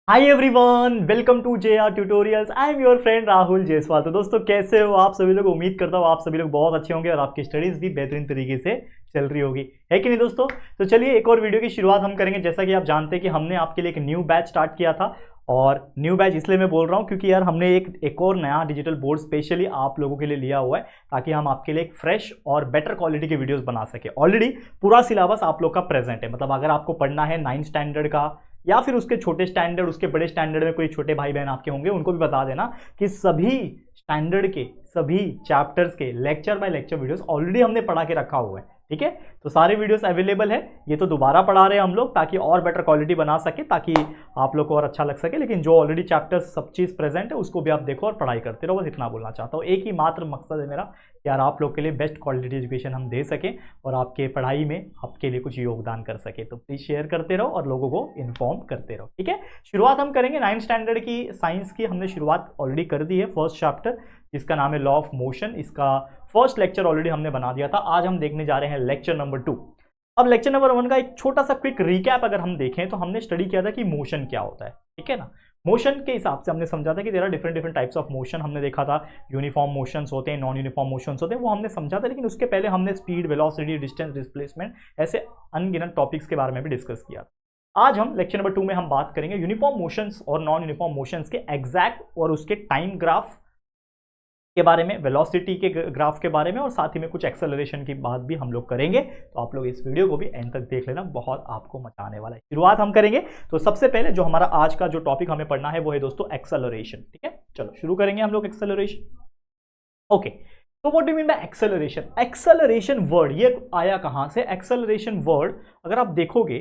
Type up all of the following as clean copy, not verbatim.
Hi everyone, welcome to J R tutorials. I am your friend Rahul Jaiswal. तो दोस्तों कैसे हो आप सभी लोग? उम्मीद करता हूँ आप सभी लोग बहुत अच्छे होंगे और आपकी स्टडीज भी बेहतरीन तरीके से चल रही होगी, है कि नहीं दोस्तों? तो चलिए एक और वीडियो की शुरुआत हम करेंगे। जैसा कि आप जानते हैं कि हमने आपके लिए एक न्यू बैच स्टार्ट किया था, और न्यू बैच इसलिए मैं बोल रहा हूँ क्योंकि यार हमने एक और नया डिजिटल बोर्ड स्पेशली आप लोगों के लिए लिया हुआ है, ताकि हम आपके लिए एक फ्रेश और बेटर क्वालिटी के वीडियोस बना सके। ऑलरेडी पूरा सिलेबस आप लोग का प्रेजेंट है, मतलब अगर आपको पढ़ना है 9th स्टैंडर्ड का या फिर उसके छोटे स्टैंडर्ड, उसके बड़े स्टैंडर्ड में कोई छोटे भाई बहन आपके होंगे, उनको भी बता देना कि सभी स्टैंडर्ड के सभी चैप्टर्स के lecture by lecture videos already हमने पढ़ा के रखा हुआ है। ठीक है, तो सारे वीडियोस अवेलेबल है। ये तो दोबारा पढ़ा रहे हैं हम लोग ताकि और बेटर क्वालिटी बना सके, ताकि आप लोग को और अच्छा लग सके। लेकिन जो ऑलरेडी चैप्टर्स सब चीज़ प्रेजेंट है उसको भी आप देखो और पढ़ाई करते रहो, बस इतना बोलना चाहता हूँ। एक ही मात्र मकसद है मेरा, यार आप लोग के लिए बेस्ट क्वालिटी एजुकेशन हम दे सकें और आपके पढ़ाई में आपके लिए कुछ योगदान कर सके। तो प्लीज़ शेयर करते रहो और लोगों को इन्फॉर्म करते रहो। ठीक है, शुरुआत हम करेंगे 9th स्टैंडर्ड की साइंस की। हमने शुरुआत ऑलरेडी कर दी है, फर्स्ट चैप्टर जिसका नाम है लॉ ऑफ मोशन। इसका फर्स्ट लेक्चर ऑलरेडी हमने बना दिया था। आज हम देखने जा रहे हैं लेक्चर नंबर 2। अब लेक्चर नंबर 1 का एक छोटा सा क्विक रिकैप अगर हम देखें तो हमने स्टडी किया था कि मोशन क्या होता है। ठीक है ना, मोशन के हिसाब से हमने समझा था कि there are different different types of motion. हमने देखा था यूनिफॉर्म मोशंस होते हैं, नॉन यूनिफॉर्म मोशंस होते हैं, वो हमने समझा था। लेकिन उसके पहले हमने स्पीड, वेलोसिटी, डिस्टेंस, डिस्प्लेसमेंट, ऐसे अनगिनत टॉपिक्स के बारे में भी डिस्कस किया था। आज हम लेक्चर नंबर 2 में हम बात करेंगे यूनिफॉर्म मोशंस और नॉन यूनिफॉर्म मोशंस के एग्जैक्ट और उसके टाइम ग्राफ के बारे में, वेलोसिटी के ग्राफ के बारे में, और साथ ही में कुछ एक्सेलरेशन की बात भी हम लोग करेंगे। तो आप लोग इस वीडियो को भी एंड तक देख लेना, बहुत आपको मजा आने वाला है। शुरुआत हम करेंगे तो सबसे पहले जो हमारा आज का जो टॉपिक हमें पढ़ना है वो है दोस्तों एक्सेलरेशन। ठीक है, चलो शुरू करेंगे हम लोग एक्सेलरेशन। ओके, तो what do mean by acceleration? Acceleration word ये आया कहां से? एक्सेलरेशन वर्ड अगर आप देखोगे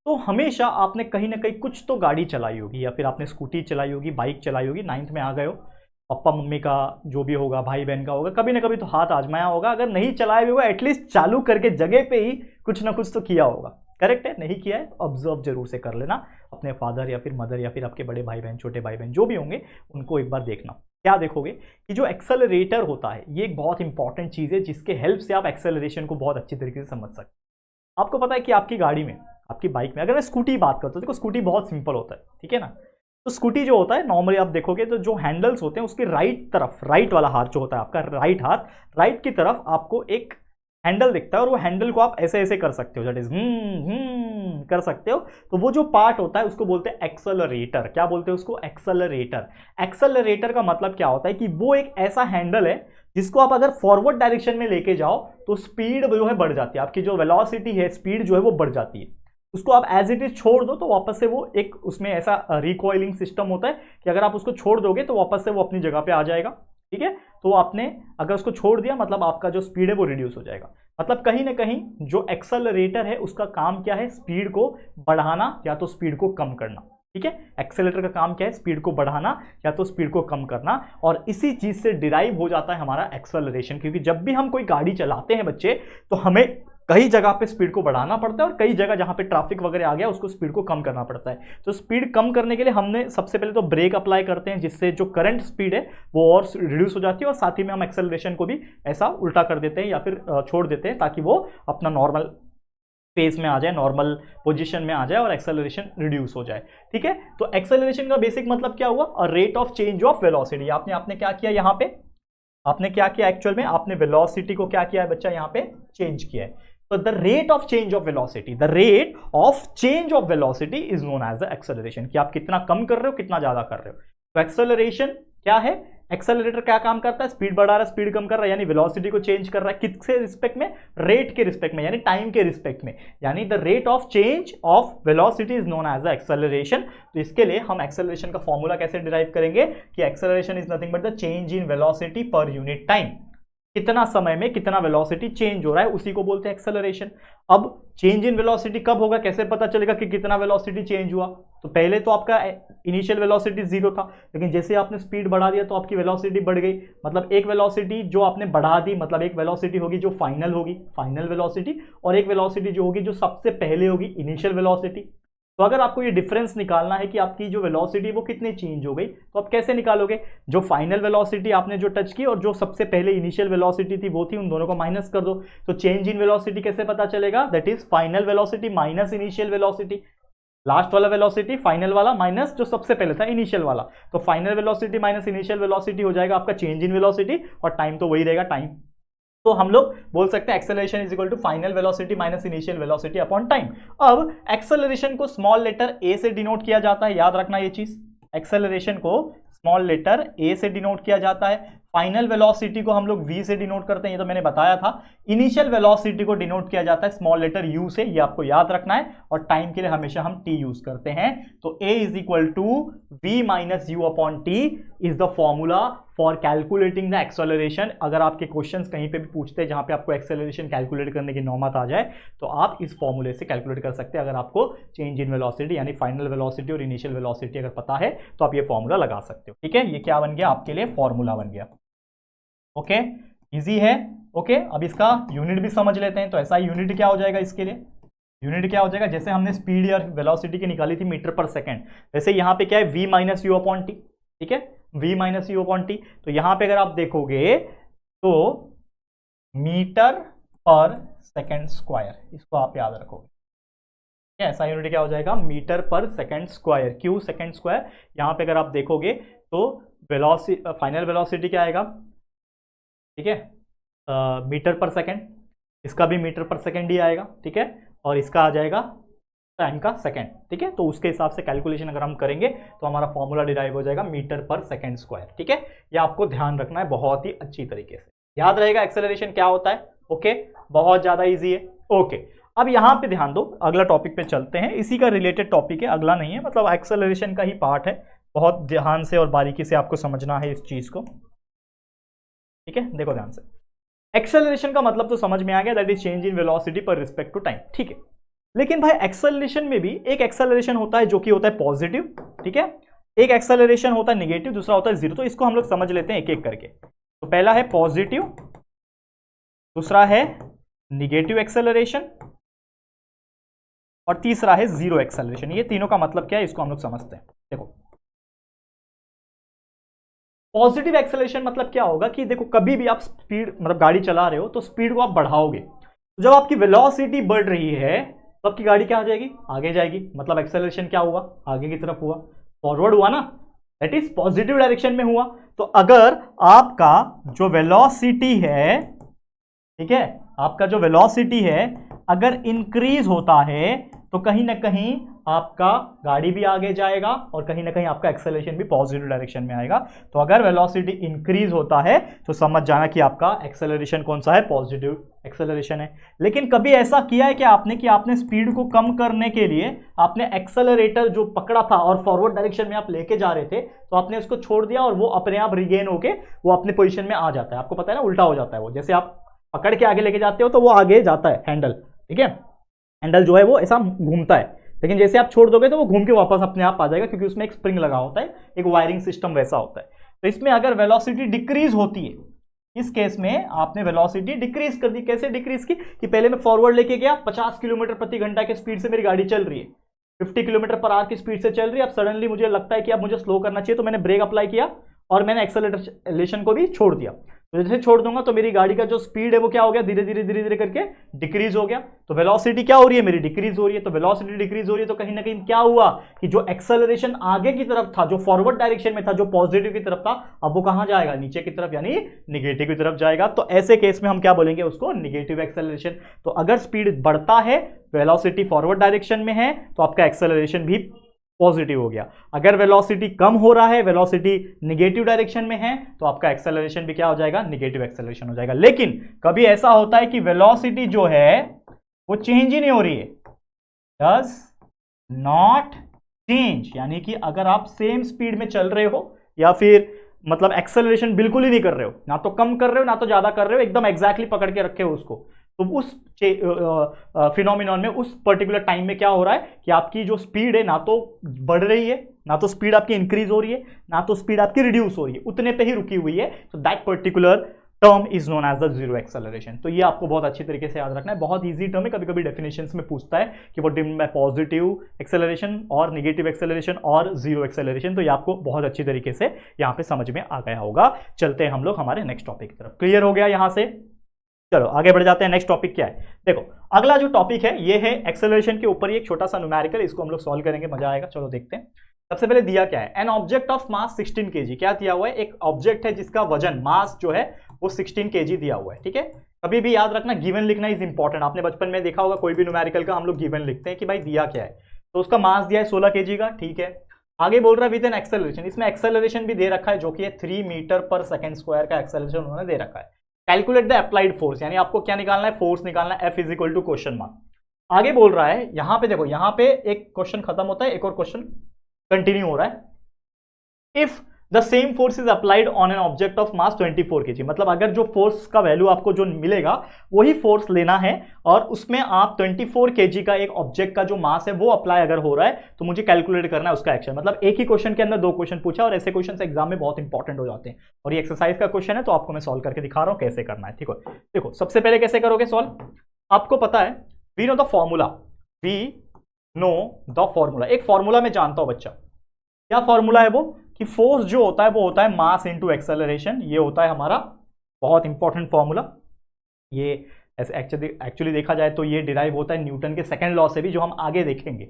तो हमेशा आपने कहीं ना कहीं कुछ तो गाड़ी चलाई होगी, या फिर आपने स्कूटी चलाई होगी, बाइक चलाई होगी। 9th में आ गए हो, पापा मम्मी का जो भी होगा, भाई बहन का होगा, कभी ना कभी तो हाथ आजमाया होगा। अगर नहीं चलाया भी होगा, एटलीस्ट चालू करके जगह पे ही कुछ ना कुछ तो किया होगा। करेक्ट है? नहीं किया है तो ऑब्जर्व जरूर से कर लेना अपने फादर या फिर मदर या फिर आपके बड़े भाई बहन, छोटे भाई बहन जो भी होंगे, उनको एक बार देखना। क्या देखोगे कि जो एक्सेलरेटर होता है ये एक बहुत इंपॉर्टेंट चीज़ है, जिसके हेल्प से आप एक्सेलरेशन को बहुत अच्छी तरीके से समझ सकते हैं। आपको पता है कि आपकी गाड़ी में, आपकी बाइक में, अगर मैं स्कूटी बात करता हूँ, देखो स्कूटी बहुत सिंपल होता है। ठीक है ना, तो स्कूटी जो होता है नॉर्मली आप देखोगे तो जो हैंडल्स होते हैं उसके राइट तरफ, राइट वाला हाथ जो होता है आपका, राइट हाथ, राइट की तरफ आपको एक हैंडल दिखता है, और वो हैंडल को आप ऐसे ऐसे कर सकते हो, दैट इज कर सकते हो। तो वो जो पार्ट होता है उसको बोलते हैं एक्सेलरेटर। क्या बोलते हैं उसको? एक्सेलरेटर। एक्सेलरेटर का मतलब क्या होता है कि वो एक ऐसा हैंडल है जिसको आप अगर फॉरवर्ड डायरेक्शन में लेके जाओ तो स्पीड जो है बढ़ जाती है, आपकी जो वेलोसिटी है, स्पीड जो है वो बढ़ जाती है। उसको आप एज इट इज छोड़ दो तो वापस से वो एक, उसमें ऐसा रिकॉइलिंग सिस्टम होता है कि अगर आप उसको छोड़ दोगे तो वापस से वो अपनी जगह पे आ जाएगा। ठीक है, तो आपने अगर उसको छोड़ दिया मतलब आपका जो स्पीड है वो रिड्यूस हो जाएगा। मतलब कहीं ना कहीं जो एक्सेलरेटर है उसका काम क्या है? स्पीड को बढ़ाना या तो स्पीड को कम करना। ठीक है, एक्सेलरेटर का काम क्या है? स्पीड को बढ़ाना या तो स्पीड को कम करना। और इसी चीज से डिराइव हो जाता है हमारा एक्सेलरेशन, क्योंकि जब भी हम कोई गाड़ी चलाते हैं बच्चे, तो हमें कई जगह पे स्पीड को बढ़ाना पड़ता है और कई जगह जहां पे ट्रैफिक वगैरह आ गया उसको स्पीड को कम करना पड़ता है। तो स्पीड कम करने के लिए हमने सबसे पहले तो ब्रेक अप्लाई करते हैं, जिससे जो करंट स्पीड है वो और रिड्यूस हो जाती है, और साथ ही में हम एक्सेलरेशन को भी ऐसा उल्टा कर देते हैं या फिर छोड़ देते हैं, ताकि वो अपना नॉर्मल फेज में आ जाए, नॉर्मल पोजीशन में आ जाए और एक्सेलरेशन रिड्यूस हो जाए। ठीक है, तो एक्सेलरेशन का बेसिक मतलब क्या हुआ? और rate of change of velocity. आपने क्या किया यहाँ पे? आपने क्या किया एक्चुअल में? आपने वेलोसिटी को क्या किया है बच्चा? यहाँ पे चेंज किया है। So the rate of change of velocity, the rate of change of velocity is known as the acceleration। कि आप कितना कम कर रहे हो, कितना ज्यादा कर रहे हो। तो एक्सेलरेशन क्या है? एक्सेलरेटर क्या काम करता है? स्पीड बढ़ा रहा है, स्पीड कम कर रहा है, यानी वेलोसिटी को चेंज कर रहा है। किसके रिस्पेक्ट में? रेट के रिस्पेक्ट में, यानी टाइम के रिस्पेक्ट में। यानी the rate of change of velocity is known as the acceleration. तो इसके लिए हम एक्सेलरेशन का फॉर्मूला कैसे डिराइव करेंगे कि acceleration is nothing but the change in velocity per unit time. कितना समय में कितना वेलोसिटी चेंज हो रहा है, उसी को बोलते हैं एक्सेलरेशन। अब चेंज इन वेलोसिटी कब होगा, कैसे पता चलेगा कि कितना वेलोसिटी चेंज हुआ? तो पहले तो आपका इनिशियल वेलोसिटी 0 था, लेकिन जैसे आपने स्पीड बढ़ा दिया तो आपकी वेलोसिटी बढ़ गई। मतलब एक वेलोसिटी जो आपने बढ़ा दी, मतलब एक वेलोसिटी होगी जो फाइनल होगी, फाइनल वेलोसिटी, और एक वेलोसिटी जो होगी जो सबसे पहले होगी, इनिशियल वेलोसिटी। तो अगर आपको ये डिफरेंस निकालना है कि आपकी जो वेलोसिटी वो कितनी चेंज हो गई, तो आप कैसे निकालोगे? जो फाइनल वेलोसिटी आपने जो टच की और जो सबसे पहले इनिशियल वेलोसिटी थी वो थी, उन दोनों को माइनस कर दो। तो चेंज इन वेलोसिटी कैसे पता चलेगा? That is final velocity minus initial velocity. Last वाला वेलोसिटी फाइनल वाला माइनस जो सबसे पहले था इनिशियल वाला, तो final velocity minus initial velocity हो जाएगा आपका चेंज इन वेलोसिटी, और टाइम तो वही रहेगा टाइम। तो हम लोग बोल सकते हैं acceleration is equal to final velocity minus initial velocity upon time. अब एक्सेलरेशन को स्मॉल लेटर ए से डिनोट किया जाता है, याद रखना ये चीज, एक्सेलरेशन को स्मॉल लेटर ए से डिनोट किया जाता है। फाइनल वेलोसिटी को हम लोग v से डिनोट करते हैं, ये तो मैंने बताया था। इनिशियल वेलोसिटी को डिनोट किया जाता है स्मॉल लेटर u से, ये आपको याद रखना है। और टाइम के लिए हमेशा हम t यूज करते हैं। तो a is equal to v minus u upon t is the formula for calculating the acceleration. अगर आपके क्वेश्चंस कहीं पे भी पूछते हैं जहां पे आपको एक्सेलरेशन कैलकुलेट करने की नौबत आ जाए, तो आप इस फॉर्मूले से कैलकुलेट कर सकते हैं। अगर आपको चेंज इन वेलोसिटी यानी फाइनल वेलोसिटी और इनिशियल वेलोसिटी अगर पता है तो आप ये फॉर्मूला लगा सकते हो। ठीक है, ये क्या बन गया आपके लिए, फॉर्मूला बन गया। ओके, इजी है। ओके, अब इसका यूनिट भी समझ लेते हैं। तो ऐसा यूनिट क्या हो जाएगा इसके लिए, यूनिट क्या हो जाएगा, जैसे हमने स्पीड या वेलोसिटी की निकाली थी मीटर पर सेकंड, वैसे यहाँ पे क्या है v minus u upon T. ठीक है, v minus u upon T. तो यहाँ पे अगर आप देखोगे तो मीटर पर सेकंड स्क्वायर, इसको आप याद रखोगे। ऐसा यूनिट क्या हो जाएगा, मीटर पर second square, Q second square. यहाँ पे अगर आप देखोगे तो वेलोसिटी, फाइनल वेलोसिटी क्या आएगा, ठीक है, मीटर पर सेकंड, इसका भी मीटर पर सेकंड ही आएगा। ठीक है, और इसका आ जाएगा टाइम का सेकंड। ठीक है, तो उसके हिसाब से कैलकुलेशन अगर हम करेंगे तो हमारा फॉर्मूला डिराइव हो जाएगा मीटर पर सेकंड स्क्वायर। ठीक है, ये आपको ध्यान रखना है, बहुत ही अच्छी तरीके से याद रहेगा एक्सेलरेशन क्या होता है। ओके, बहुत ज्यादा इजी है। ओके, अब यहाँ पे ध्यान दो, अगला टॉपिक पे चलते हैं, इसी का रिलेटेड टॉपिक है, अगला नहीं है, मतलब एक्सेलरेशन का ही पार्ट है। बहुत ध्यान से और बारीकी से आपको समझना है इस चीज को। ठीक है, देखो ध्यान से, एक्सेलरेशन का मतलब तो समझ में आ गया, that is change in velocity पर रिस्पेक्ट टू टाइम। ठीक है, लेकिन भाई एक्सेलरेशन में भी एक एक्सेलरेशन होता है जो कि होता है पॉजिटिव, ठीक है, एक एक्सेलरेशन होता है नेगेटिव, दूसरा होता है जीरो। तो इसको हम लोग समझ लेते हैं एक एक करके। तो पहला है पॉजिटिव, दूसरा है नेगेटिव एक्सेलरेशन, और तीसरा है जीरो एक्सेलरेशन। ये तीनों का मतलब क्या है इसको हम लोग समझते हैं। देखो, पॉजिटिव एक्सेलरेशन मतलब क्या होगा कि देखो, कभी भी आप स्पीड मतलब गाड़ी चला रहे हो तो स्पीड को आप बढ़ाओगे, तो जब आपकी वेलोसिटी बढ़ रही है तो आपकी गाड़ी क्या आ जाएगी, आगे जाएगी, मतलब एक्सेलरेशन क्या हुआ, आगे की तरफ हुआ, फॉरवर्ड हुआ ना, दैट इज पॉजिटिव डायरेक्शन में हुआ। तो अगर आपका जो वेलोसिटी है, ठीक है, आपका जो वेलोसिटी है अगर इंक्रीज होता है तो कहीं ना कहीं आपका गाड़ी भी आगे जाएगा और कहीं ना कहीं आपका एक्सेलरेशन भी पॉजिटिव डायरेक्शन में आएगा। तो अगर वेलोसिटी इंक्रीज होता है तो समझ जाना कि आपका एक्सेलरेशन कौन सा है, पॉजिटिव एक्सेलरेशन है। लेकिन कभी ऐसा किया है कि आपने स्पीड को कम करने के लिए आपने एक्सेलरेटर जो पकड़ा था और फॉरवर्ड डायरेक्शन में आप लेके जा रहे थे, तो आपने उसको छोड़ दिया और वो अपने आप रिगेन होके वो अपने पोजिशन में आ जाता है। आपको पता है ना, उल्टा हो जाता है वो, जैसे आप पकड़ के आगे लेके जाते हो तो वो आगे जाता है हैंडल, ठीक है, हैंडल जो है वो ऐसा घूमता है, लेकिन जैसे आप छोड़ दोगे तो वो घूम के वापस अपने आप आ जाएगा, क्योंकि उसमें एक स्प्रिंग लगा होता है, एक वायरिंग सिस्टम वैसा होता है। तो इसमें अगर वेलोसिटी डिक्रीज होती है, इस केस में आपने वेलोसिटी डिक्रीज कर दी। कैसे डिक्रीज की, कि पहले मैं फॉरवर्ड लेके गया, 50 किलोमीटर प्रति घंटा की स्पीड से मेरी गाड़ी चल रही है, 50 किलोमीटर पर आवर की स्पीड से चल रही है। अब सडनली मुझे लगता है कि अब मुझे स्लो करना चाहिए, तो मैंने ब्रेक अप्लाई किया और मैंने एक्सेलरेशन को भी छोड़ दिया। तो जैसे छोड़ दूंगा तो मेरी गाड़ी का जो स्पीड है वो क्या हो गया, धीरे धीरे धीरे धीरे करके डिक्रीज हो गया। तो वेलोसिटी क्या हो रही है, मेरी डिक्रीज हो रही है। तो वेलोसिटी डिक्रीज हो रही है तो कहीं ना कहीं क्या हुआ कि जो एक्सेलरेशन आगे की तरफ था, जो फॉरवर्ड डायरेक्शन में था, जो पॉजिटिव की तरफ था, अब वो कहां जाएगा, नीचे की तरफ, यानी निगेटिव की तरफ जाएगा। तो ऐसे केस में हम क्या बोलेंगे उसको, निगेटिव एक्सेलरेशन। तो अगर स्पीड बढ़ता है, वेलोसिटी फॉरवर्ड डायरेक्शन में है, तो आपका एक्सेलरेशन भी पॉजिटिव हो गया। अगर वेलोसिटी कम हो रहा है, वेलोसिटी नेगेटिव डायरेक्शन में है, तो आपका एक्सेलरेशन भी क्या हो जाएगा, नेगेटिव एक्सेलरेशन हो जाएगा। लेकिन कभी ऐसा होता है कि वेलोसिटी जो है वो चेंज ही नहीं हो रही है, डज नॉट चेंज, यानी कि अगर आप सेम स्पीड में चल रहे हो या फिर मतलब एक्सेलरेशन बिल्कुल ही नहीं कर रहे हो, ना तो कम कर रहे हो ना तो ज्यादा कर रहे हो, एकदम एग्जैक्टली पकड़ के रखे हो उसको, तो उस फिनोमिनॉन में उस पर्टिकुलर टाइम में क्या हो रहा है कि आपकी जो स्पीड है ना तो बढ़ रही है, ना तो स्पीड आपकी इंक्रीज हो रही है, ना तो स्पीड आपकी रिड्यूस हो रही है, उतने पे ही रुकी हुई है। तो that particular term is known as the zero acceleration. तो ये आपको बहुत अच्छी तरीके से याद रखना है, बहुत इजी टर्म है। कभी कभी डेफिनेशंस में पूछता है कि वो डिफाइंड बाय पॉजिटिव एक्सेलरेशन और नेगेटिव एक्सेलरेशन और जीरो एक्सेलरेशन। तो ये आपको बहुत अच्छी तरीके से यहाँ पे समझ में आ गया होगा। चलते हैं हम लोग हमारे नेक्स्ट टॉपिक की तरफ। क्लियर हो गया यहाँ से? चलो आगे बढ़ जाते हैं। नेक्स्ट टॉपिक क्या है, देखो अगला जो टॉपिक है ये है एक्सेलरेशन के ऊपर ही एक छोटा सा न्यूमेरिकल, इसको हम लोग सॉल्व करेंगे, मजा आएगा। चलो देखते हैं। सबसे पहले दिया क्या है, an object of mass 16 kg। क्या दिया हुआ है, एक ऑब्जेक्ट है जिसका वजन मास जो है वो 16 kg दिया हुआ है, ठीक है। कभी भी याद रखना गिवन लिखना इज इंपॉर्टेंट। आपने बचपन में देखा होगा कोई भी न्यूमेरिकल का हम लोग गिवन लिखते हैं कि भाई दिया क्या है, तो उसका मास दिया है 16 kg का, ठीक है। आगे बोल रहा है विद एन एक्सेलरेशन, इसमें एक्सेलरेशन भी दे रखा है जो कि है 3 मीटर पर सेकंड स्क्वायर का एक्सेलरेशन उन्होंने दे रखा है। कैलकुलेट द अप्लाइड फोर्स, यानी आपको क्या निकालना है, फोर्स निकालना है, F is equal to question mark. आगे बोल रहा है यहां पे देखो, यहां पे एक क्वेश्चन खत्म होता है, एक और क्वेश्चन कंटिन्यू हो रहा है। If the same force is applied on an object of mass 24 kg, मतलब अगर जो फोर्स का वैल्यू आपको जो मिलेगा वही फोर्स लेना है और उसमें आप 24 kg का एक ऑब्जेक्ट का जो मास है वो अप्लाई अगर हो रहा है तो मुझे कैलकुलेट करना है उसका एक्शन। मतलब एक ही क्वेश्चन के अंदर दो क्वेश्चन पूछा और ऐसे क्वेश्चन एग्जाम में बहुत इंपॉर्टेंट हो जाते हैं। और ये एक्सरसाइज का क्वेश्चन है तो आपको मैं सॉल्व करके दिखा रहा हूं कैसे करना है, ठीक है। देखो सबसे पहले कैसे करोगे सॉल्व, आपको पता है we know the formula, we know the formula. एक फॉर्मूला मैं जानता हूं बच्चा, क्या फॉर्मूला है वो, कि फोर्स जो होता है वो होता है मास इनटू एक्सेलरेशन। ये होता है हमारा बहुत इंपॉर्टेंट फॉर्मूला। ये ऐसे एक्चुअली देखा जाए तो ये डिराइव होता है न्यूटन के सेकंड लॉ से भी, जो हम आगे देखेंगे,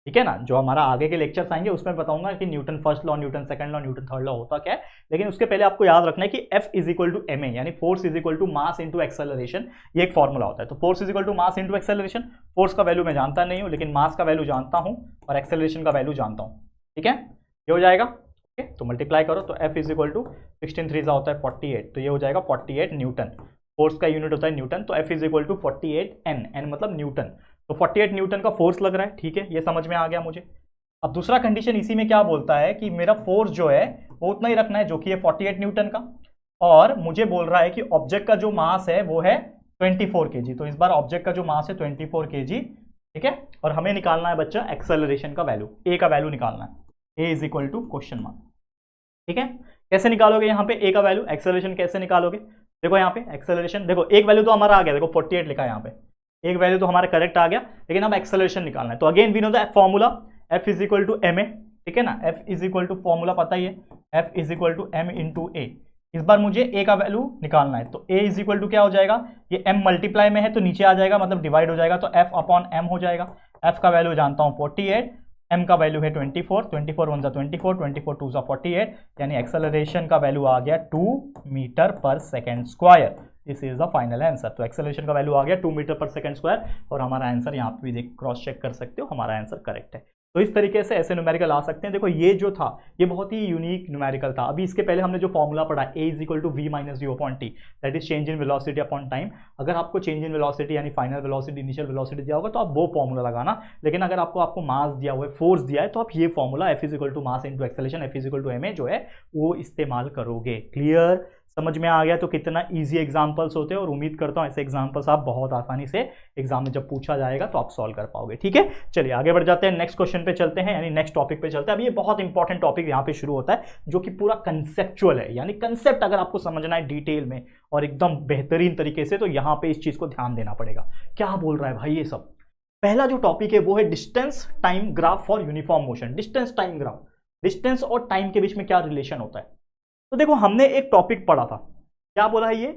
ठीक है ना। जो हमारा आगे के लेक्चर्स आएंगे उसमें बताऊंगा कि Newton first law, Newton second law, Newton third law होता क्या है। लेकिन उसके पहले आपको याद रखना है कि F is equal to ma, यानी force is equal to mass into acceleration, ये एक फॉर्मूला होता है। तो force is equal to mass into acceleration, force का वैल्यू मैं जानता नहीं हूं लेकिन मास का वैल्यू जानता हूं और एक्सेलरेशन का वैल्यू जानता हूं, ठीक है। ये हो जाएगा, तो मल्टीप्लाई करो तो F इज इक्वल टू 16 3 होता है 48, तो ये हो जाएगा 48 न्यूटन। फोर्स का यूनिट होता है न्यूटन, तो F is equal to 48 N मतलब न्यूटन। तो 48 न्यूटन का फोर्स लग रहा है, ठीक है, ये समझ में आ गया मुझे। अब दूसरा कंडीशन इसी में क्या बोलता है कि मेरा फोर्स जो है वो उतना ही रखना है जो कि है 48 न्यूटन का, और मुझे बोल रहा है कि ऑब्जेक्ट का जो मास है वो है 24 kg। तो इस बार ऑब्जेक्ट का जो मास है 24 kg, ठीक है। और हमें निकालना है बच्चा एक्सेलरेशन का वैल्यू, ए का वैल्यू निकालना है, A is equal to question mark, ठीक है। कैसे निकालोगे यहाँ पे ए का वैल्यू, एक्सेलरेशन कैसे निकालोगे, देखो यहाँ पे एक्सेलरेशन, देखो एक वैल्यू तो हमारा आ गया, देखो 48 लिखा है यहाँ पे, एक वैल्यू तो हमारा करेक्ट आ गया, लेकिन अब एक्सेलरेशन निकालना है। तो again we know the formula, F is equal to ma, ठीक है ना। F is equal to formula पता ही है, F is equal to m into a. इस बार मुझे a का वैल्यू निकालना है, तो a इज इक्वल टू क्या हो जाएगा, ये m मल्टीप्लाई में है तो नीचे आ जाएगा, मतलब डिवाइड हो जाएगा, तो f अपॉन m हो जाएगा। f का वैल्यू जानता हूँ 48, m का वैल्यू है 24, 24 1 24, 24 2 48, यानी एक्सेलरेशन का वैल्यू आ गया 2 मीटर पर second square. This is the final answer. तो एक्सेलरेशन का वैल्यू आ गया 2 मीटर पर सेकेंड स्क्वायर, और हमारा आंसर यहाँ पे भी देख क्रॉस चेक कर सकते हो, हमारा आंसर करेक्ट है। तो इस तरीके से ऐसे न्यूमेरिकल आ सकते हैं। देखो ये जो था ये बहुत ही यूनिक न्यूमेरिकल था। अभी इसके पहले हमने जो फॉर्मूला पढ़ा a is equal to v minus u upon t, that is change in velocity upon time. अगर आपको चेंज इन वेलोसिटी यानी फाइनल वेलोसिटी, इनिशियल वेलोसिटी दिया होगा तो आप वो फॉर्मूला लगाना, लेकिन अगर आपको मास दिया हुआ है, फोर्स दिया है, तो आप ये formula F is equal to mass into acceleration, F is equal to ma जो है वो इस्तेमाल करोगे। क्लियर, समझ में आ गया। तो कितना इजी एग्जांपल्स होते हैं, और उम्मीद करता हूं ऐसे एग्जांपल्स आप बहुत आसानी से एग्जाम में जब पूछा जाएगा तो आप सॉल्व कर पाओगे, ठीक है। चलिए आगे बढ़ जाते हैं, नेक्स्ट क्वेश्चन पे चलते हैं, यानी नेक्स्ट टॉपिक पे चलते हैं। अब ये बहुत इंपॉर्टेंट टॉपिक यहाँ पे शुरू होता है जो कि पूरा कंसेप्चुअल है, यानी कंसेप्ट अगर आपको समझना है डिटेल में और एकदम बेहतरीन तरीके से, तो यहाँ पे इस चीज को ध्यान देना पड़ेगा। क्या बोल रहा है भाई ये सब, पहला जो टॉपिक है वो है distance time graph for uniform motion. Distance time graph, distance और टाइम के बीच में क्या रिलेशन होता है। तो देखो हमने एक टॉपिक पढ़ा था, क्या बोला है ये,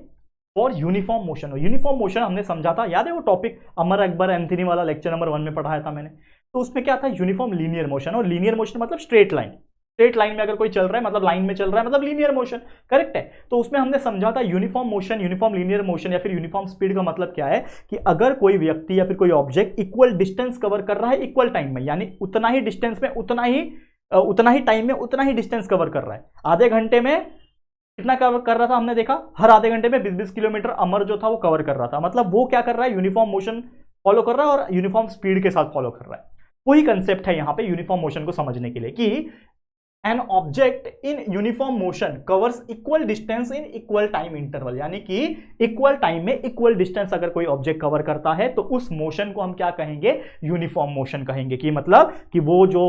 for uniform motion. Uniform motion हमने समझा था, याद है वो टॉपिक अमर अकबर एंथनी वाला लेक्चर नंबर 1 में पढ़ाया था मैंने। तो उसमें क्या था, यूनिफॉर्म लीनियर मोशन, और लीनियर मोशन मतलब स्ट्रेट लाइन। स्ट्रेट लाइन में अगर कोई चल रहा है मतलब लाइन में चल रहा है, मतलब लीनियर मोशन, करेक्ट है। तो उसमें हमने समझा था uniform motion, uniform linear motion या फिर यूनिफॉर्म स्पीड का मतलब क्या है, कि अगर कोई व्यक्ति या फिर कोई ऑब्जेक्ट इक्वल डिस्टेंस कवर कर रहा है इक्वल टाइम में, यानी उतना ही डिस्टेंस में उतना ही टाइम में उतना ही डिस्टेंस कवर कर रहा है। आधे घंटे में कितना कवर कर रहा था, हमने देखा हर आधे घंटे में 20-20 किलोमीटर अमर जो था वो कवर कर रहा था। मतलब वो क्या कर रहा है, यूनिफॉर्म मोशन फॉलो कर रहा है और यूनिफॉर्म स्पीड के साथ फॉलो कर रहा है। वही कंसेप्ट है यहाँ पे यूनिफॉर्म मोशन को समझने के लिए, कि an object in uniform motion covers equal distance in equal time interval, यानी कि इक्वल टाइम में इक्वल डिस्टेंस अगर कोई ऑब्जेक्ट कवर करता है तो उस मोशन को हम क्या कहेंगे, यूनिफॉर्म मोशन कहेंगे। कि मतलब कि वो जो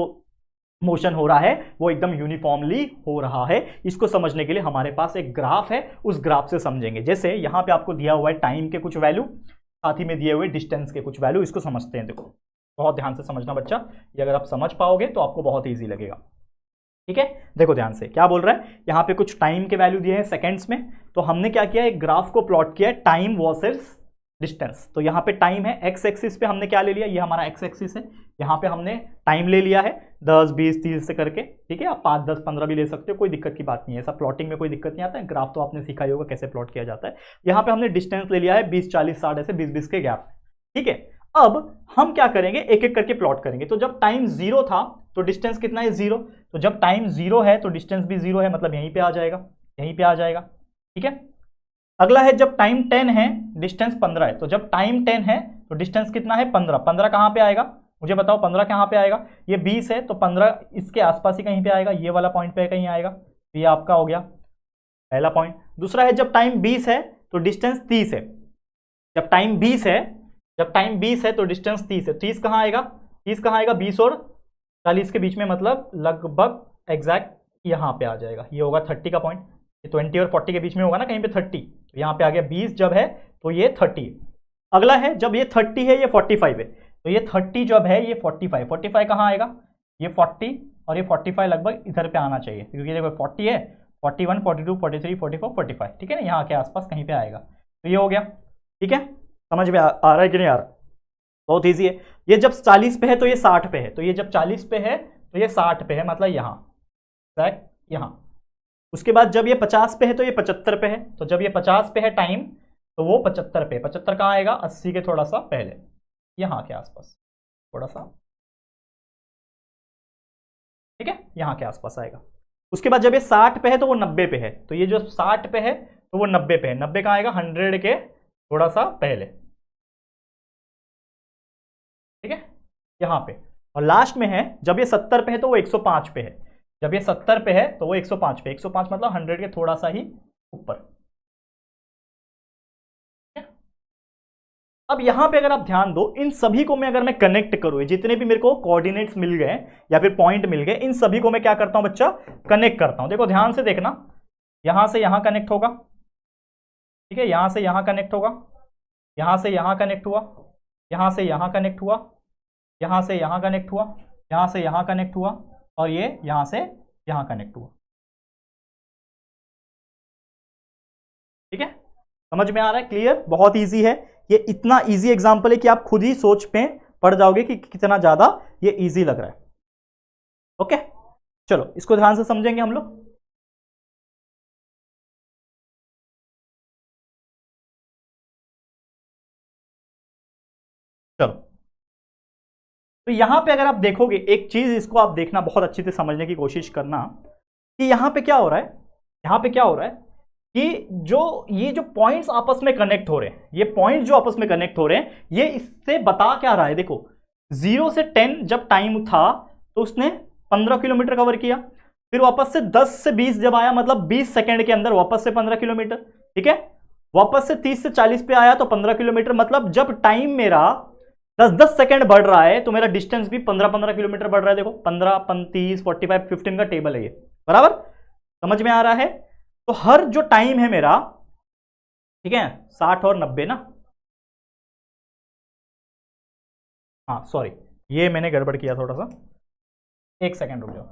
मोशन हो रहा है वो एकदम यूनिफॉर्मली हो रहा है। इसको समझने के लिए हमारे पास एक ग्राफ है, उस ग्राफ से समझेंगे। जैसे यहां पे आपको दिया हुआ है टाइम के कुछ वैल्यू, साथ ही में दिए हुए डिस्टेंस के कुछ वैल्यू, इसको समझते हैं। देखो बहुत ध्यान से समझना बच्चा, ये अगर आप समझ पाओगे तो आपको बहुत ईजी लगेगा। ठीक है, देखो ध्यान से क्या बोल रहा है, यहाँ पे कुछ टाइम के वैल्यू दिए हैं सेकंड्स में, तो हमने क्या किया, एक ग्राफ को प्लॉट किया है टाइम वर्सेस डिस्टेंस। तो यहाँ पे टाइम है, एक्स एक्सिस पे हमने क्या ले लिया, ये हमारा एक्स एक्सिस है, यहाँ पे हमने टाइम ले लिया है 10 20 30 से करके, ठीक है, आप 5 10 15 भी ले सकते हो, कोई दिक्कत की बात नहीं है, ऐसा प्लॉटिंग में कोई दिक्कत नहीं आता है, ग्राफ तो आपने सीखा ही होगा कैसे प्लॉट किया जाता है। यहाँ पे हमने डिस्टेंस ले लिया है 20 40 60 ऐसे 20 20 के गैप, ठीक है। अब हम क्या करेंगे, एक एक करके प्लॉट करेंगे। तो जब टाइम 0 था तो डिस्टेंस कितना है 0, तो जब टाइम 0 है तो डिस्टेंस भी 0 है, मतलब यहीं पे आ जाएगा, यहीं पे आ जाएगा, ठीक है। अगला है जब टाइम 10 है डिस्टेंस 15 है, तो जब टाइम 10 है तो डिस्टेंस कितना है 15, 15 कहां पे आएगा मुझे बताओ, 15 कहां पे आएगा, ये 20 है तो 15 इसके आसपास ही कहीं पे आएगा, ये वाला पॉइंट पे कहीं आएगा, तो ये आपका हो गया पहला पॉइंट। दूसरा है जब टाइम 20 है तो डिस्टेंस 30 है, जब टाइम 20 है, जब टाइम 20 है तो डिस्टेंस 30 है, 30 कहां आएगा, 30 कहां आएगा, 20 और 40 के बीच में, मतलब लगभग एग्जैक्ट यहां पे आ जाएगा, ये होगा 30 का पॉइंट, ये 20 और 40 के बीच में होगा ना कहीं पे 30, तो यहाँ पे आ गया 20 जब है तो ये 30 है। अगला है जब ये 30 है ये 45 है, तो ये 30 जब है ये 45, 45 कहाँ आएगा, ये 40 और ये 45 लगभग इधर पे आना चाहिए, क्योंकि देखो 40 है, 41 42 43 44 45, ठीक है ना, यहाँ के आसपास कहीं पे आएगा, तो ये हो गया, ठीक है। समझ में आ रहा है कि नहीं आ रहा, बहुत ईजी है। ये जब 40 पे है तो ये 60 पे है, तो ये जब 40 पे है तो ये 60 पे है, मतलब यहाँ यहाँ। उसके बाद जब ये 50 पे है तो ये 75 पे है, तो जब ये 50 पे है टाइम तो वो 75 पे, 75 कहाँ आएगा, 80 के थोड़ा सा पहले, यहाँ के आसपास थोड़ा सा, ठीक है, यहाँ के आसपास आएगा। उसके बाद जब ये 60 पे है तो वो 90 पे है, तो ये जो 60 पे है तो वो 90 पे है, 90 कहाँ आएगा, 100 के थोड़ा सा पहले, ठीक है, यहाँ पे। और लास्ट में है जब ये 70 पे है तो वो 105 पे है, जब ये 70 पे है तो वो 105 पे, 105 मतलब 100 के थोड़ा सा ही ऊपर। अब यहां पे अगर आप ध्यान दो, इन सभी को मैं अगर मैं कनेक्ट करूं, जितने भी मेरे को कोऑर्डिनेट्स मिल गए या फिर पॉइंट मिल गए, इन सभी को मैं क्या करता हूं बच्चा, कनेक्ट करता हूं। देखो ध्यान से देखना, यहां से यहां कनेक्ट होगा, ठीक है, यहां से यहां कनेक्ट होगा, यहां से यहां कनेक्ट हुआ, यहां से यहां कनेक्ट हुआ, यहां से यहां कनेक्ट हुआ, यहां से यहां कनेक्ट हुआ, और ये यहां से यहां कनेक्ट हुआ, ठीक है। समझ में आ रहा है, क्लियर, बहुत इजी है ये, इतना इजी एग्जांपल है कि आप खुद ही सोच पे पड़ जाओगे कि कितना ज्यादा ये इजी लग रहा है। ओके, चलो इसको ध्यान से समझेंगे हम लोग। चलो, तो यहां पे अगर आप देखोगे एक चीज, इसको आप देखना, बहुत अच्छे से समझने की कोशिश करना कि यहां पे क्या हो रहा है, यहां पे क्या हो रहा है कि ये जो पॉइंट्स आपस में कनेक्ट हो रहे हैं, ये पॉइंट जो आपस में कनेक्ट हो रहे हैं, ये इससे बता क्या रहा है, देखो 0 से 10 जब टाइम था तो उसने 15 किलोमीटर कवर किया, फिर वापस से 10 से 20 जब आया, मतलब 20 सेकंड के अंदर वापस से 15 किलोमीटर, ठीक है, वापस से 30 से 40 पे आया तो 15 किलोमीटर, मतलब जब टाइम मेरा 10-10 सेकंड बढ़ रहा है तो मेरा डिस्टेंस भी 15-15 किलोमीटर बढ़ रहा है। देखो 15 35 45 15 का टेबल है ये, बराबर, समझ में आ रहा है। तो हर जो टाइम है मेरा, ठीक है, 60 और 90 ना, हाँ सॉरी, ये मैंने गड़बड़ किया थोड़ा सा, एक सेकंड रुक जाओ।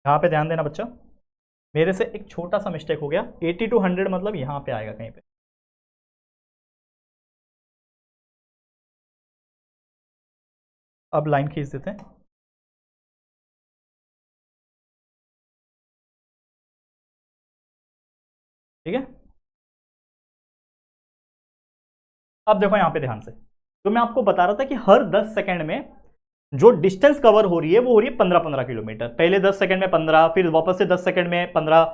यहां पे ध्यान देना बच्चा, मेरे से एक छोटा सा मिस्टेक हो गया, 80 to 100 मतलब यहां पे आएगा कहीं पे, अब लाइन खींच देते हैं, ठीक है। अब देखो यहां पे ध्यान से, तो मैं आपको बता रहा था कि हर 10 सेकंड में जो डिस्टेंस कवर हो रही है वो हो रही है 15-15 किलोमीटर, पहले 10 सेकंड में 15, फिर वापस से 10 सेकंड में 15,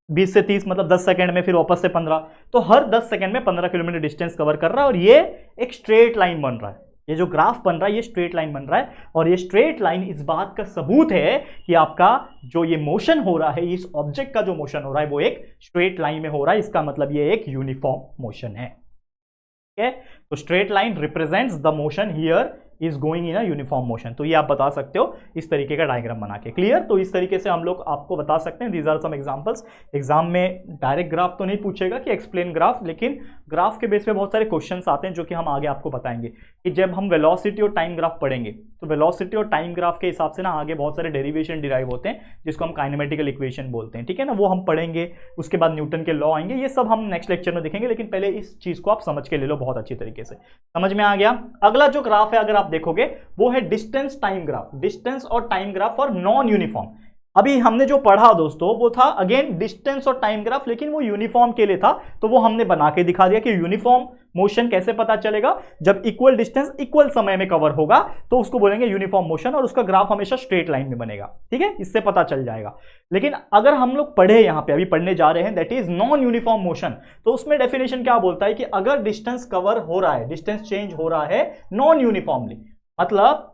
20 से 30 मतलब 10 सेकंड में, फिर वापस से 15, तो हर 10 सेकंड में 15 किलोमीटर डिस्टेंस कवर कर रहा है, और ये एक स्ट्रेट लाइन बन रहा है, ये जो ग्राफ बन रहा है ये स्ट्रेट लाइन बन रहा है, और ये स्ट्रेट लाइन इस बात का सबूत है कि आपका जो ये मोशन हो रहा है, इस ऑब्जेक्ट का जो मोशन हो रहा है वो एक स्ट्रेट लाइन में हो रहा है, इसका मतलब ये एक यूनिफॉर्म मोशन है, ठीक है। तो straight line represents the motion here is going in a uniform motion. तो ये आप बता सकते हो इस तरीके का डायग्राम बना के। क्लियर? तो इस तरीके से हम लोग आपको बता सकते हैं। These are some examples. Exam में डायरेक्ट ग्राफ तो नहीं पूछेगा कि एक्सप्लेन ग्राफ, लेकिन ग्राफ के बेस पे बहुत सारे क्वेश्चंस आते हैं जो कि हम आगे आपको बताएंगे कि जब हम वेलोसिटी और टाइम ग्राफ पढ़ेंगे तो वेलोसिटी और टाइम ग्राफ के हिसाब से ना आगे बहुत सारे डेरिवेशन डिराइव होते हैं जिसको हम काइनेमेटिकल इक्वेशन बोलते हैं। ठीक है ना, वो हम पढ़ेंगे। उसके बाद न्यूटन के लॉ आएंगे, ये सब हम नेक्स्ट लेक्चर में देखेंगे, लेकिन पहले इस चीज को आप समझ के ले लो बहुत अच्छी तरीके से। समझ में आ गया? अगला जो ग्राफ है अगर आप देखोगे वो है डिस्टेंस टाइम ग्राफ। डिस्टेंस और time graph for non uniform. अभी हमने जो पढ़ा दोस्तों वो था अगेन डिस्टेंस और टाइम ग्राफ, लेकिन वो यूनिफॉर्म के लिए था, तो वो हमने बना के दिखा दिया कि यूनिफॉर्म मोशन कैसे पता चलेगा। जब इक्वल डिस्टेंस इक्वल समय में कवर होगा तो उसको बोलेंगे यूनिफॉर्म मोशन, और उसका ग्राफ हमेशा स्ट्रेट लाइन में बनेगा। ठीक है, इससे पता चल जाएगा। लेकिन अगर हम लोग पढ़े यहां पे, अभी पढ़ने जा रहे हैं, that is non uniform motion, तो उसमें डेफिनेशन क्या बोलता है कि अगर डिस्टेंस कवर हो रहा है, डिस्टेंस चेंज हो रहा है नॉन यूनिफॉर्मली, मतलब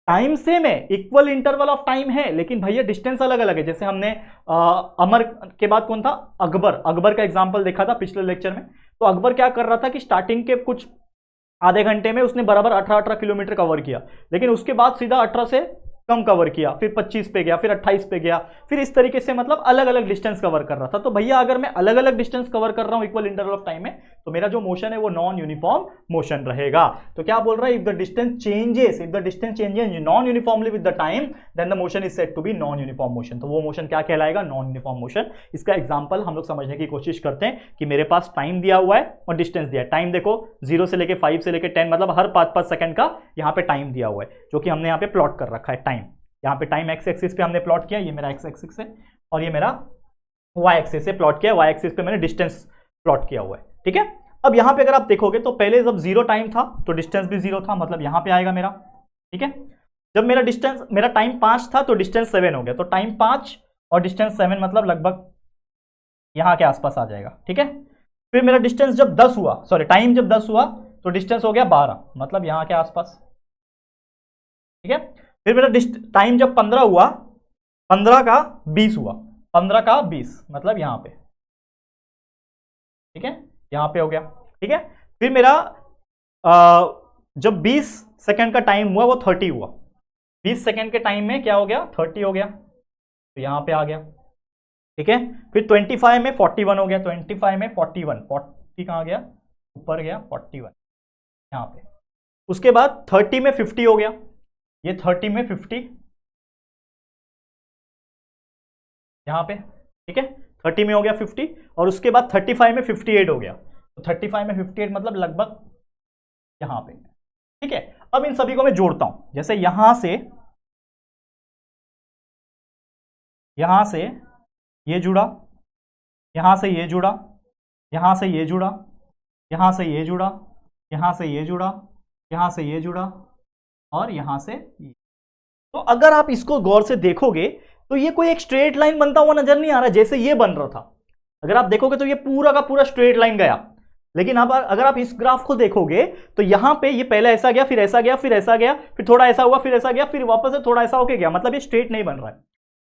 टाइम सेम है, इक्वल इंटरवल ऑफ टाइम है, लेकिन भैया डिस्टेंस अलग अलग है। जैसे हमने अमर के बाद कौन था, अकबर का एग्जांपल देखा था पिछले लेक्चर में। तो अकबर क्या कर रहा था कि स्टार्टिंग के कुछ आधे घंटे में उसने बराबर 18 किलोमीटर कवर किया, लेकिन उसके बाद सीधा 18 से कम कवर किया, फिर 25 पे गया, फिर 28 पे गया, फिर इस तरीके से मतलब अलग अलग डिस्टेंस कवर कर रहा था। तो भैया अगर मैं अलग अलग डिस्टेंस कवर कर रहा हूं इक्वल इंटरवल ऑफ टाइम में, तो मेरा जो मोशन है वो नॉन यूनिफॉर्म मोशन रहेगा। तो क्या बोल रहा है, if the distance changes non uniformly with the time then the motion is said to be non uniform motion. तो वो मोशन क्या कहलाएगा, नॉन यूनिफॉर्म मोशन। इसका एग्जांपल हम लोग समझने की कोशिश करते हैं कि मेरे पास टाइम दिया हुआ है और डिस्टेंस दिया है। टाइम देखो 0 से लेके 5 से लेके 10, मतलब हर 5-5 सेकंड का यहाँ पे टाइम दिया हुआ है, जो कि हमने यहाँ पे प्लॉट कर रखा है। टाइम यहाँ पे टाइम एक्स एक्सिस पे हमने प्लॉट किया, ये मेरा एक्स एक्सिस है, और ये मेरा वाई एक्सिस से प्लॉट किया, वाई एक्सिस पे मैंने डिस्टेंस प्लॉट किया हुआ है। ठीक है, अब यहाँ पे अगर आप देखोगे तो पहले जब 0 टाइम था तो डिस्टेंस भी 0 था, मतलब यहाँ पे आएगा मेरा। ठीक है, जब मेरा टाइम 5 था तो डिस्टेंस 7 हो गया, तो टाइम 5 और डिस्टेंस 7 मतलब लगभग यहाँ के आसपास आ जाएगा। ठीक है, फिर मेरा डिस्टेंस जब 10 हुआ, सॉरी टाइम जब 10 हुआ तो डिस्टेंस हो गया 12, मतलब यहाँ के आसपास। ठीक है, फिर मेरा टाइम जब 15 हुआ, 15 का 20 हुआ, 15 का 20 मतलब यहां पे। ठीक है, यहां पे हो गया। ठीक है, फिर मेरा जब 20 सेकंड का टाइम हुआ वो 30 हुआ, 20 सेकंड के टाइम में क्या हो गया, 30 हो गया, तो यहां पे आ गया। ठीक है, फिर 25 में 41 हो गया, 25 में 41, 40 कहां गया, ऊपर गया, 41 यहां पे। उसके बाद 30 में 50 हो गया, ये 30 में 50 यहां पे। ठीक है, 30 में हो गया 50, और उसके बाद 35 में 58 हो गया, तो 35 में 58 मतलब लगभग यहां पे। ठीक है, अब इन सभी को मैं जोड़ता हूं, जैसे यहां से ये जुड़ा, यहां से ये जुड़ा, यहां से ये जुड़ा, यहां से ये जुड़ा, यहां से ये जुड़ा, यहां से ये जुड़ा, और यहां से ये। तो अगर आप इसको गौर से देखोगे तो ये कोई एक स्ट्रेट लाइन बनता हुआ नजर नहीं आ रहा, जैसे ये बन रहा था। अगर आप देखोगे तो ये पूरा का पूरा स्ट्रेट लाइन गया, लेकिन अब अगर आप इस ग्राफ को देखोगे तो यहां पे ये पहले ऐसा गया, फिर ऐसा गया, फिर ऐसा गया, फिर थोड़ा ऐसा हुआ, फिर ऐसा गया, फिर वापस से थोड़ा ऐसा होके गया, मतलब ये स्ट्रेट नहीं बन रहा है।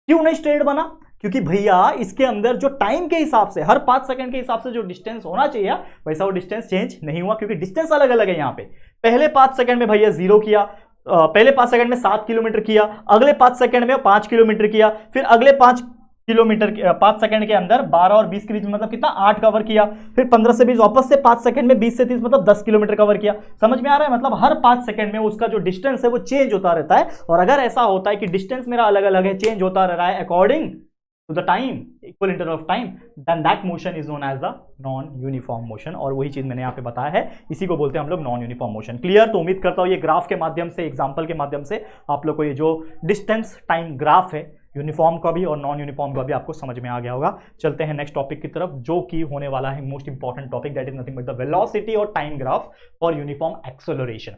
क्यों नहीं स्ट्रेट बना? क्योंकि भैया इसके अंदर जो टाइम के हिसाब से, हर 5 सेकंड के हिसाब से जो डिस्टेंस होना चाहिए वैसा वो डिस्टेंस चेंज नहीं हुआ, क्योंकि डिस्टेंस अलग अलग है। यहाँ पे पहले 5 सेकंड में भैया 0 किया, पहले 5 सेकंड में 7 किलोमीटर किया, अगले 5 सेकंड में 5 किलोमीटर किया, फिर अगले 5 किलोमीटर 5 सेकंड के अंदर 12 और 20 के बीच में मतलब कितना 8 कवर किया, फिर 15 से 20 वापस से 5 सेकंड में 20 से 30 मतलब 10 किलोमीटर कवर किया। समझ में आ रहा है? मतलब हर 5 सेकंड में उसका जो डिस्टेंस है वो चेंज होता रहता है। और अगर ऐसा होता है कि डिस्टेंस मेरा अलग अलग है, चेंज होता रह रहा है according to the time, equal interval of time, then that motion is known as the non uniform motion. और वही चीज मैंने यहाँ पे बताया है, इसी को बोलते हैं हम लोग नॉन यूनिफॉर्म मोशन। क्लियर? तो उम्मीद करता हूँ ये ग्राफ के माध्यम से, एग्जाम्पल के माध्यम से आप लोग को ये जो डिस्टेंस टाइम ग्राफ है यूनिफॉर्म का भी और नॉन यूनिफॉर्म का भी आपको समझ में आ गया होगा। चलते हैं नेक्स्ट टॉपिक की तरफ, जो कि होने वाला है most important topic, that is nothing but the velocity और time graph for uniform acceleration.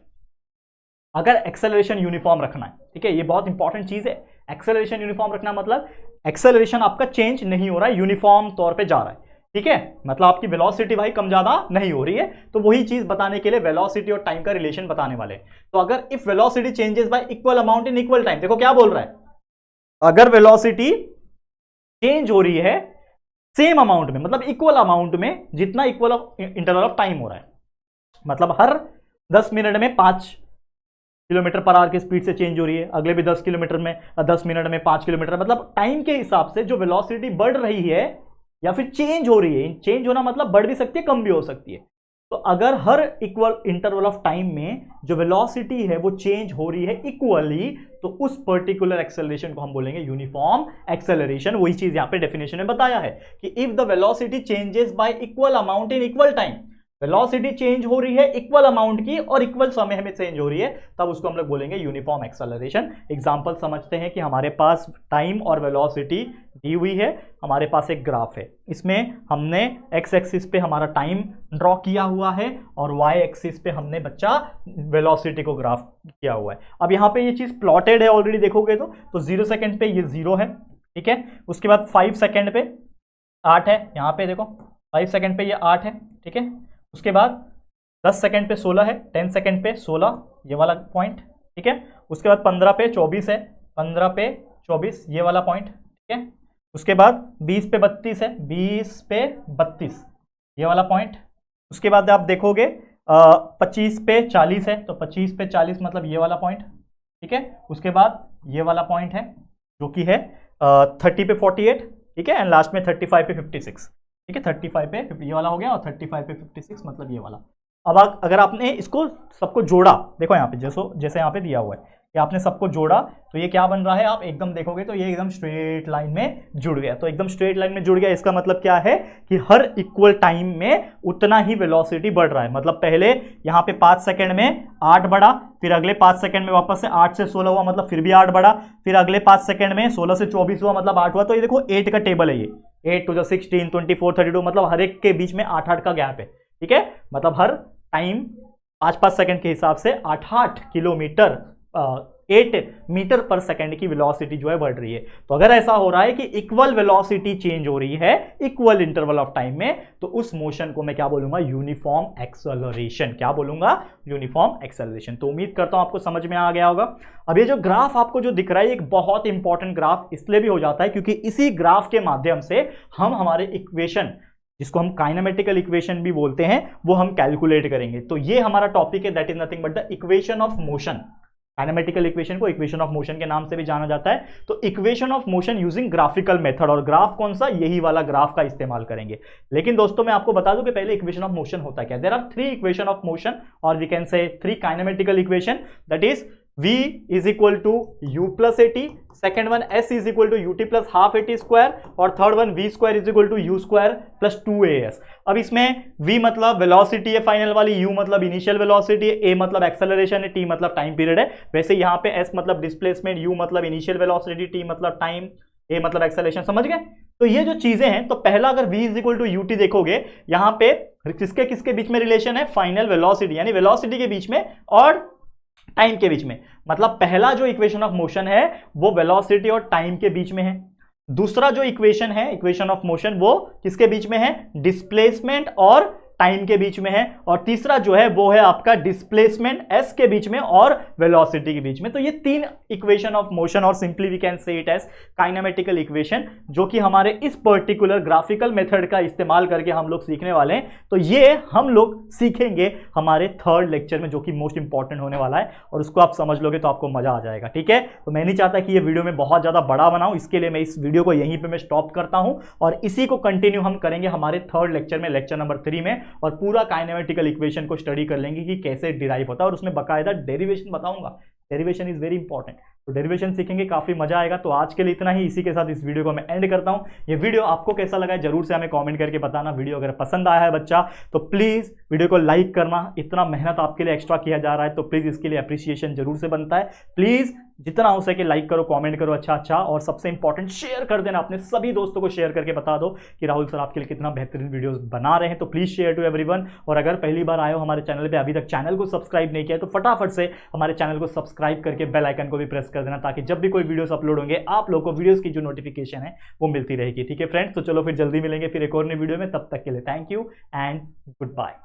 अगर एक्सेलरेशन यूनिफॉर्म रखना है, ठीक है, ये बहुत इंपॉर्टेंट चीज है। एक्सेलरेशन यूनिफॉर्म रखना मतलब एक्सेलरेशन आपका चेंज नहीं हो रहा है, यूनिफॉर्म तौर पे जा रहा है। ठीक है, मतलब आपकी वेलोसिटी भाई कम ज्यादा नहीं हो रही है। तो वही चीज बताने के लिए वेलोसिटी और टाइम का रिलेशन बताने वाले हैं। तो अगर if velocity changes y equal amount in equal time, देखो क्या बोल रहा है, अगर वेलोसिटी चेंज हो रही है सेम अमाउंट में, मतलब इक्वल अमाउंट में, जितना इक्वल इंटरवल ऑफ टाइम हो रहा है, मतलब हर 10 मिनट में 5 किलोमीटर पर आवर की स्पीड से चेंज हो रही है, अगले भी 10 किलोमीटर में, 10 मिनट में, 5 किलोमीटर, मतलब टाइम के हिसाब से जो वेलोसिटी बढ़ रही है या फिर चेंज हो रही है, चेंज होना मतलब बढ़ भी सकती है, कम भी हो सकती है। तो अगर हर इक्वल इंटरवल ऑफ टाइम में जो वेलोसिटी है वो चेंज हो रही है इक्वली, तो उस पर्टिकुलर एक्सेलरेशन को हम बोलेंगे यूनिफॉर्म एक्सेलरेशन। वही चीज यहां पे डेफिनेशन में बताया है कि if the velocity changes y equal amount in equal time, velocity change हो रही है इक्वल अमाउंट की और इक्वल समय में चेंज हो रही है, तब उसको हम लोग बोलेंगे यूनिफॉर्म एक्सेलरेशन। एग्जांपल समझते हैं कि हमारे पास टाइम और वेलोसिटी दी हुई है, हमारे पास एक ग्राफ है, इसमें हमने एक्स एक्सिस पे हमारा टाइम ड्रॉ किया हुआ है और वाई एक्सिस पे हमने बच्चा वेलोसिटी को ग्राफ किया हुआ है। अब यहाँ पे ये चीज प्लॉटेड है ऑलरेडी, देखोगे तो 0 सेकंड पे ये 0 है, ठीक है। उसके बाद 5 सेकंड पे 8 है, यहाँ पे देखो 5 सेकंड पे ये 8 है, ठीक है। उसके बाद 10 सेकंड पे 16 है, 10 सेकंड पे 16, ये वाला पॉइंट, ठीक है। उसके बाद 15 पे 24 है, 15 पे 24, ये वाला पॉइंट, ठीक है। उसके बाद 20 पे 32 है, 20 पे 32, ये वाला पॉइंट। उसके बाद आप देखोगे 25 पे 40 है, तो 25 पे 40 मतलब ये वाला पॉइंट, ठीक है। उसके बाद ये वाला पॉइंट है जो कि है 30 पे 48, ठीक है। एंड लास्ट में 35 पे 56, ठीक है। 35 पे ये वाला हो गया और 35 पे 56 मतलब ये वाला। अब अगर आपने इसको सबको जोड़ा, देखो यहाँ पे जैसे यहाँ पे दिया हुआ है कि आपने सबको जोड़ा तो ये क्या बन रहा है, आप एकदम देखोगे तो ये एकदम स्ट्रेट लाइन में जुड़ गया। तो एकदम स्ट्रेट लाइन में जुड़ गया, इसका मतलब क्या है कि हर इक्वल टाइम में उतना ही वेलोसिटी बढ़ रहा है। मतलब पहले यहाँ पे 5 सेकंड में 8 बढ़ा, फिर अगले 5 सेकंड में वापस से 8 से 16 हुआ, मतलब फिर भी 8 बढ़ा, फिर अगले 5 सेकंड में 16 से 24 हुआ, मतलब 8 हुआ। तो ये देखो 8 का टेबल है, ये 8 to the 16, 24, 32, मतलब हर एक के बीच में 8-8 का गैप है, ठीक है। मतलब हर टाइम 5-5 सेकंड के हिसाब से 8-8 किलोमीटर 8 मीटर पर सेकंड की वेलोसिटी जो है बढ़ रही है। तो अगर ऐसा हो रहा है कि इक्वल वेलोसिटी चेंज हो रही है इक्वल इंटरवल ऑफ टाइम में, तो उस मोशन को मैं क्या बोलूंगा, यूनिफॉर्म एक्सेलरेशन। क्या बोलूंगा, यूनिफॉर्म एक्सेलरेशन। तो उम्मीद करता हूं आपको समझ में आ गया होगा। अब ये जो ग्राफ आपको जो दिख रहा है, एक बहुत इंपॉर्टेंट ग्राफ इसलिए भी हो जाता है क्योंकि इसी ग्राफ के माध्यम से हम हमारे इक्वेशन, जिसको हम काइनेमेटिकल इक्वेशन भी बोलते हैं, वो हम कैलकुलेट करेंगे। तो ये हमारा टॉपिक है, that is nothing but the equation of motion. Kinematical equation को इक्वेशन ऑफ मोशन के नाम से भी जाना जाता है। तो equation of motion using graphical method, और ग्राफ कौन सा, यही वाला ग्राफ का इस्तेमाल करेंगे। लेकिन दोस्तों मैं आपको बता दूं कि पहले इक्वेशन ऑफ मोशन होता क्या है। There are 3 equation of motion, और we can say 3 kinematical equation, that is v is equal to u plus at, second one s is equal to ut plus half at square, और third one v square is equal to u square plus 2as। अब इसमें v मतलब velocity है final वाली, u मतलब initial velocity है, a मतलब acceleration है, t मतलब टाइम पीरियड है। वैसे यहाँ पे s मतलब डिस्प्लेसमेंट, u मतलब इनिशियल वेलोसिटी, t मतलब टाइम, a मतलब एक्सेलरेशन। समझ गए। तो ये जो चीजें हैं, तो पहला अगर v is equal to ut देखोगे, यहाँ पे किसके किसके बीच में रिलेशन है, फाइनल वेलोसिटी यानी वेलोसिटी के बीच में और टाइम के बीच में। मतलब पहला जो इक्वेशन ऑफ मोशन है वो वेलोसिटी और टाइम के बीच में है। दूसरा जो इक्वेशन है, इक्वेशन ऑफ मोशन, वो किसके बीच में है, डिस्प्लेसमेंट और टाइम के बीच में है। और तीसरा जो है वो है आपका डिस्प्लेसमेंट s के बीच में और वेलोसिटी के बीच में। तो ये 3 इक्वेशन ऑफ मोशन, और simply we can say it as kinematical equation, जो कि हमारे इस पर्टिकुलर ग्राफिकल मेथड का इस्तेमाल करके हम लोग सीखने वाले हैं। तो ये हम लोग सीखेंगे हमारे थर्ड लेक्चर में, जो कि मोस्ट इंपॉर्टेंट होने वाला है, और उसको आप समझ लोगे तो आपको मजा आ जाएगा, ठीक है। तो मैं नहीं चाहता कि ये वीडियो में बहुत ज्यादा बड़ा बनाऊं, इसके लिए मैं इस वीडियो को यहीं पे मैं स्टॉप करता हूं, और इसी को कंटिन्यू हम करेंगे हमारे थर्ड लेक्चर में, लेक्चर नंबर 3 में, और पूरा काइनेमेटिकल इक्वेशन को स्टडी कर लेंगे कि कैसे डिराइव होता है, और उसमें बकायदा डेरिवेशन बताऊंगा। डेरिवेशन इज वेरी इंपॉर्टेंट, तो डेरिवेशन सीखेंगे, काफी मजा आएगा। तो आज के लिए इतना ही, इसी के साथ इस वीडियो को मैं एंड करता हूं। ये वीडियो आपको कैसा लगा है जरूर से हमें कमेंट करके बताना। वीडियो अगर पसंद आया है बच्चा तो प्लीज वीडियो को लाइक करना, इतना मेहनत आपके लिए एक्स्ट्रा किया जा रहा है तो प्लीज इसके लिए अप्रिसिएशन जरूर से बनता है। प्लीज जितना हो सके लाइक करो, कमेंट करो अच्छा, और सबसे इंपॉर्टेंट शेयर कर देना, अपने सभी दोस्तों को शेयर करके बता दो कि राहुल सर आपके लिए कितना बेहतरीन वीडियोस बना रहे हैं। तो प्लीज शेयर टू एवरीवन। और अगर पहली बार आए हो हमारे चैनल पे, अभी तक चैनल को सब्सक्राइब नहीं किया तो फटाफट से हमारे चैनल को सब्सक्राइब करके बेल आइकन को भी प्रेस कर देना, ताकि जब भी कोई वीडियोस अपलोड होंगे आप लोगों को वीडियोस की जो नोटिफिकेशन है वो मिलती रहेगी, ठीक है फ्रेंड्स। तो चलो फिर जल्दी मिलेंगे फिर एक और नई वीडियो में, तब तक के लिए thank you and good bye.